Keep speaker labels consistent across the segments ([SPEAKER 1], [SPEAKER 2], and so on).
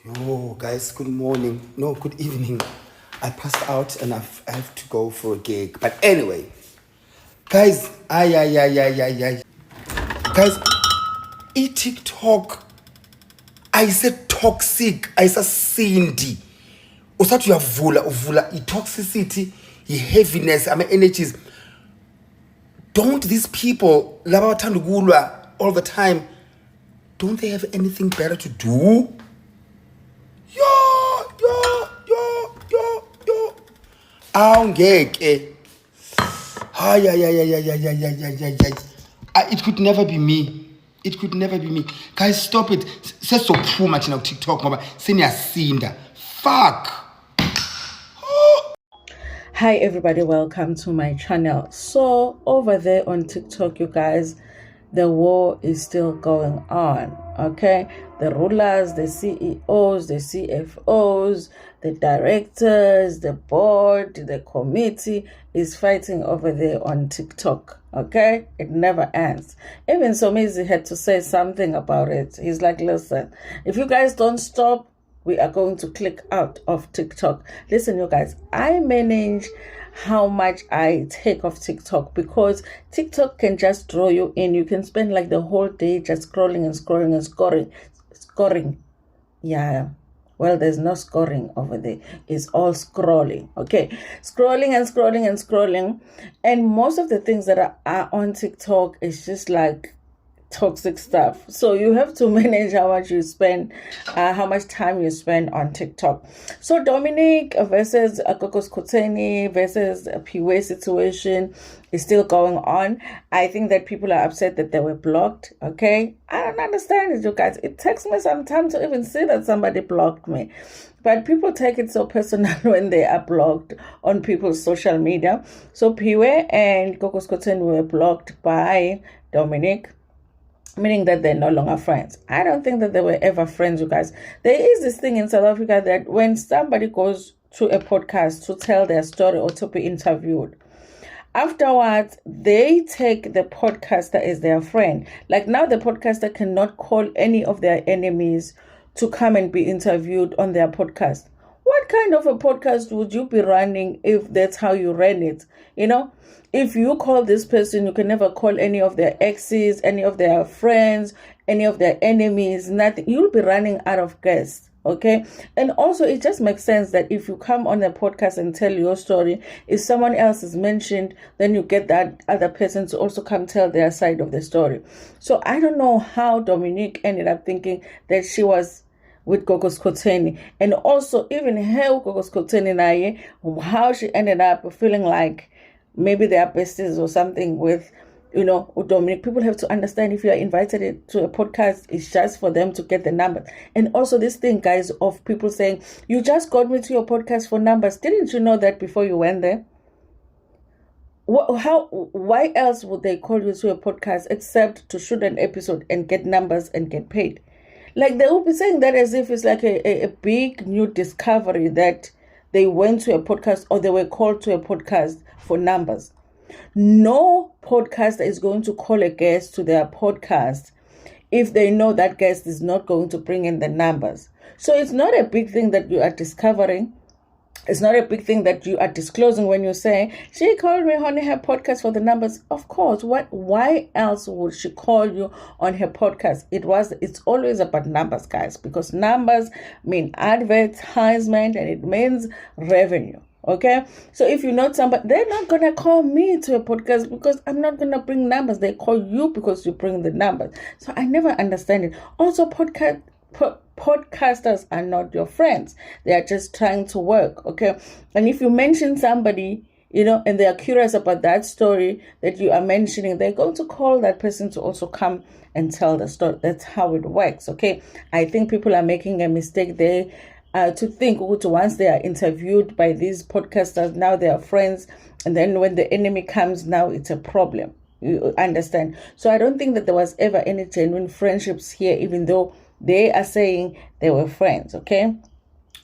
[SPEAKER 1] Yo, guys, good morning. No, good evening. I passed out and I have to go for a gig. But anyway, guys, guys, TikTok, I said toxic, I said Cindy. Usathi uvula toxicity, heaviness, energies. Don't these people laba bathanda ukulwa all the time, don't they have anything better to do? Awungeke. It could never be me. It could never be me. Guys, stop it. Sesophuma thina ku TikTok ngoba seniyasinda. Fuck.
[SPEAKER 2] Hi everybody, welcome to my channel. So over there on TikTok, you guys, the war is still going on, okay? The rulers, the CEOs, the CFOs, the directors, the board, the committee is fighting over there on TikTok, okay? It never ends. Even Somizi had to say something about it. He's like, listen, if you guys don't stop, we are going to click out of TikTok. Listen, you guys, I manage how much I take off TikTok because TikTok can just draw you in. You can spend like the whole day just scrolling and scrolling and scoring. Yeah. Well, there's no scoring over there. It's all scrolling, okay? Scrolling and scrolling and scrolling. And most of the things that are on TikTok is just like toxic stuff. So you have to manage how much you spend, how much time you spend on TikTok. So Dominic versus Skhotheni versus Phiwe situation is still going on. I think that people are upset that they were blocked, okay? I don't understand it, you guys. It takes me some time to even see that somebody blocked me. But people take it so personal when they are blocked on people's social media. So Phiwe and Skhotheni were blocked by Dominic, meaning that they're no longer friends. I don't think that they were ever friends, you guys. There is this thing in South Africa that when somebody goes to a podcast to tell their story or to be interviewed, afterwards, they take the podcaster as their friend. Like now, the podcaster cannot call any of their enemies to come and be interviewed on their podcast. What kind of a podcast would you be running if that's how you ran it? You know, if you call this person, you can never call any of their exes, any of their friends, any of their enemies, nothing. You'll be running out of guests, okay? And also, it just makes sense that if you come on a podcast and tell your story, if someone else is mentioned, then you get that other person to also come tell their side of the story. So I don't know how Dominic ended up thinking that she was with Skhotheni, and also even her Skhotheni, how she ended up feeling like maybe they are besties or something with, with Dominic. People have to understand, if you are invited to a podcast, it's just for them to get the numbers. And also this thing, guys, of people saying, you just got me to your podcast for numbers. Didn't you know that before you went there? Why else would they call you to a podcast except to shoot an episode and get numbers and get paid? Like, they will be saying that as if it's like a big new discovery that they went to a podcast or they were called to a podcast for numbers. No podcaster is going to call a guest to their podcast if they know that guest is not going to bring in the numbers. So it's not a big thing that you are discovering. It's not a big thing that you are disclosing when you say, she called me on her podcast for the numbers. Of course, why else would she call you on her podcast? It's always about numbers, guys, because numbers mean advertisement and it means revenue. Okay, so if you know somebody, they're not gonna call me to a podcast because I'm not gonna bring numbers. They call you because you bring the numbers. So I never understand it. Also, podcasters are not your friends. They are just trying to work, okay? And if you mention somebody, and they are curious about that story that you are mentioning, they're going to call that person to also come and tell the story. That's how it works, okay? I think people are making a mistake there to think once they are interviewed by these podcasters, now they are friends, and then when the enemy comes, now it's a problem. You understand? So I don't think that there was ever any genuine friendships here, even though they are saying they were friends, okay?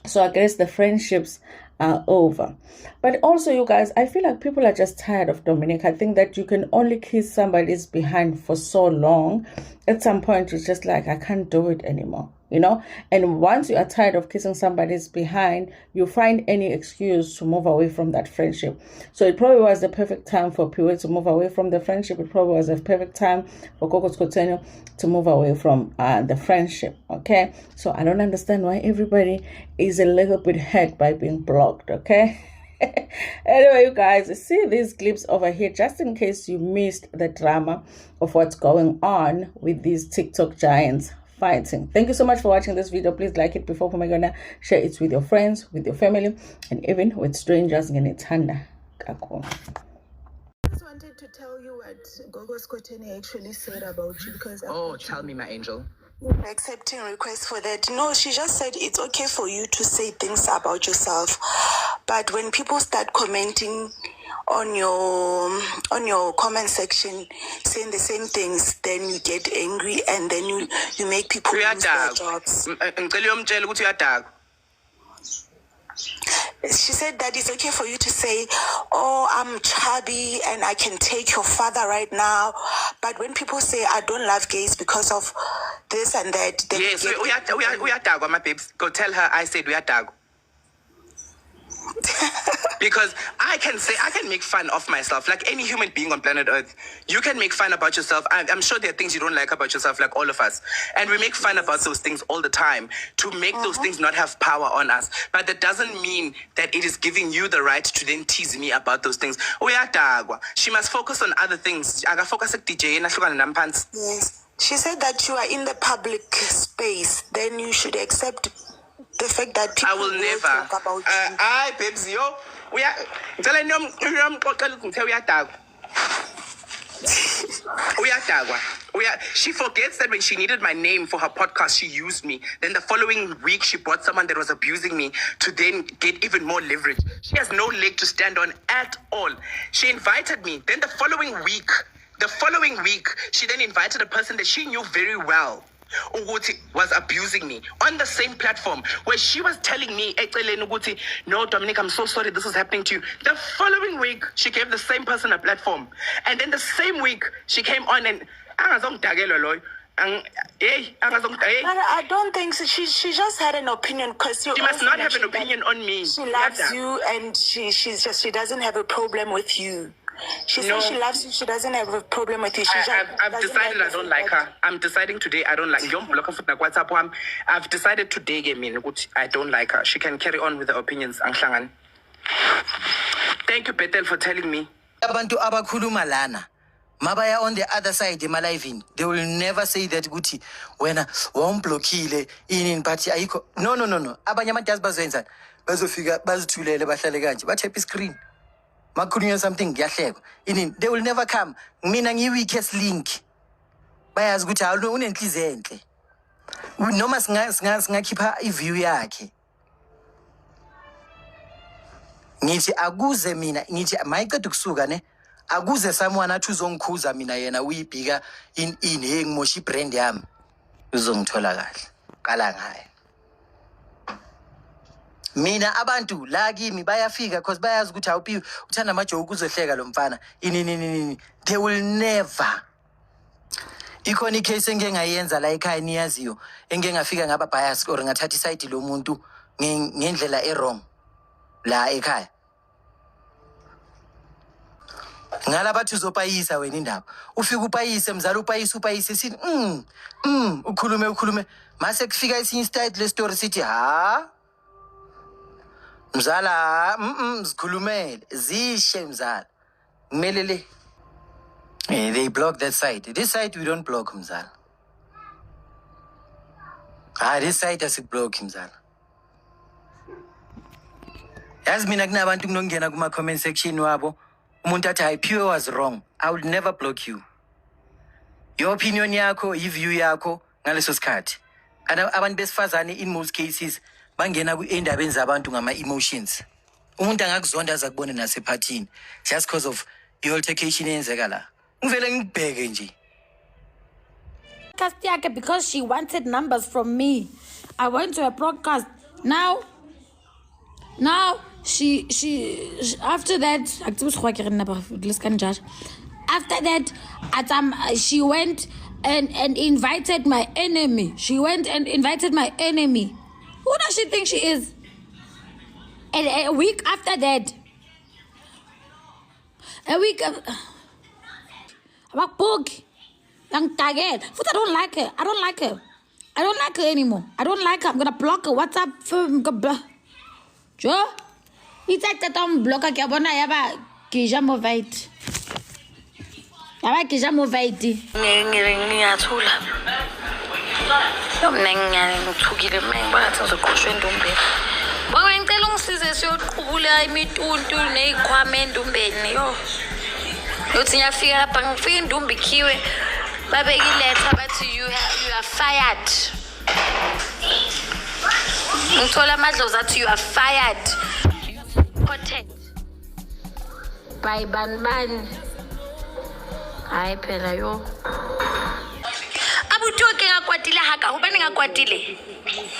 [SPEAKER 2] So I guess the friendships are over. But also, you guys, I feel like people are just tired of Dominic. I think that you can only kiss somebody's behind for so long. At some point, it's just like, I can't do it anymore. And once you are tired of kissing somebody's behind, you find any excuse to move away from that friendship. So it probably was the perfect time for Phiwe to move away from the friendship. It probably was the perfect time for Skhotheni to move away from the friendship. Okay, so I don't understand why everybody is a little bit hurt by being blocked. Okay. Anyway, you guys, see these clips over here just in case you missed the drama of what's going on with these TikTok giants fighting. Thank you so much for watching this video. Please like it before Pomegana, share it with your friends, with your family, and even with strangers. I just
[SPEAKER 3] wanted to tell you what Skhotheni actually said about you, because
[SPEAKER 4] tell me, my angel.
[SPEAKER 3] Accepting requests for that. No, she just said it's okay for you to say things about yourself, but when people start commenting on your comment section saying the same things, then you get angry and then you make people lose their jobs. She said that it's okay for you to say, oh, I'm chubby and I can take your father right now. But when people say, I don't love gays because of this and that, then
[SPEAKER 4] yes, we are dog, my babes. Go tell her I said we are dog. Because I can make fun of myself like any human being on planet Earth. You can make fun about yourself. I'm sure there are things you don't like about yourself, like all of us. And we make fun about those things all the time to make those things not have power on us. But that doesn't mean that it is giving you the right to then tease me about those things. She must focus on other things.
[SPEAKER 3] Yes. She said that you are in the public space. Then you should accept the fact that people
[SPEAKER 4] I will never
[SPEAKER 3] talk about you.
[SPEAKER 4] I babes, yo. We are telling them she forgets that when she needed my name for her podcast, she used me. Then the following week, she brought someone that was abusing me to then get even more leverage. She has no leg to stand on at all. She invited me. Then the following week, she then invited a person that she knew very well, Uguti was abusing me on the same platform where she was telling me, Uguti, no, Dominic, I'm so sorry this is happening to you. The following week, she gave the same person a platform. And then the same week, she came on and
[SPEAKER 3] I don't think so. She just had an opinion because
[SPEAKER 4] she must not have an opinion on me.
[SPEAKER 3] She loves you and she doesn't have a problem with you. She says she loves you. She doesn't have a problem with you.
[SPEAKER 4] I've decided I don't like her. I'm deciding today I don't like her. I've decided today, I don't like her. She can carry on with the opinions. Thank you, Betrayal, for telling me.
[SPEAKER 5] Abantu abakhuluma lana mabaya on the other side emalivini, they will never say that ukuthi wena wawumblokile in party ayikho. No. Abanye abantu bazenzani bazofika bazithulele bahlale kanje bathe screen. Makhulunywa something ngiyahleka. They will never come. Mina ngiyi-weakest link. Bayazi ukuthi hawu unenhliziyo enhle. Noma singakhipha i-view yakhe. Ngithi akuze mina, ngithi mayiqeda ukusuka ne. Akuze someone athi uzongikhuza mina yena uyibhika in hey ngimoshi brand yami. Uzongithola kahle. Qala ngaye. Mina abantu la kimi bayafika because bayazi ukuthi awuphi uthanda amajoke uzohleka lo mfana. They will never. Ikhona icase engeke ngayenza la ekhaya niyaziyo engeke ngafika ngaba bias or ngathatha iside lo muntu ngendlela wrong la ekhaya. Ngala bathi uzopayisa wena indaba. Ufika upayise mzala upayise sithi ukhulume mase kufika isinye style le story sithi mzala zikhulumele zishe mzala ngmelele. They block that side. This side we don't block mzala. This side asiblock mzala. Yazi mina kunabantu kunongena kuma comment section wabo umuntu athi Phiwe was wrong. I would never block you. Your opinion yakho, i-view yakho ngaleso sikhathi. Abantu besifazane in most cases bangena ku-endabeni zabantu ngama-emotions. Umuntu angakuzonda aza kubone nasephathini just because of i-altercation eyenzeka la. Ngivele ngibheke nje.
[SPEAKER 6] Because she wanted numbers from me. I went to a broadcast. Now she after that she went and invited my enemy. She went and invited my enemy. Who does she think she is? And a week after that, about book, young target. But I don't like her. I don't like her. I don't like her anymore. I don't like her. I'm gonna block her. What's up? Joe? It's like that I'm blocker. Kabona yaba kija movite. Yaba kija movite.
[SPEAKER 7] Ngiyathula. Mina ngithukile mina bathi ngizokhoshwa endombeni. Baba ngicela ungisize siyoqhubula imituntu nezikhwama endombeni yo. Uthi ngiyafika lapha ngifika indumbi khiwe babeka iletha bathi you are fired. Ngithola amadlozi athi you are fired. Protect. By ban. Hayi phela yo. Abutoke ngakwatile haka hobane ngakwatile.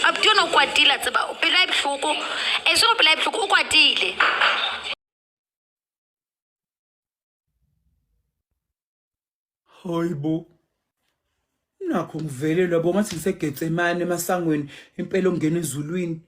[SPEAKER 7] Abutona ukwatila tseba upela ibhloko. Eso upela ibhloko ukwatile.
[SPEAKER 8] Hayibo. Nakho ngivelelwa bongathi ngiseGetsemane emasangweni impela ongena ezulwini.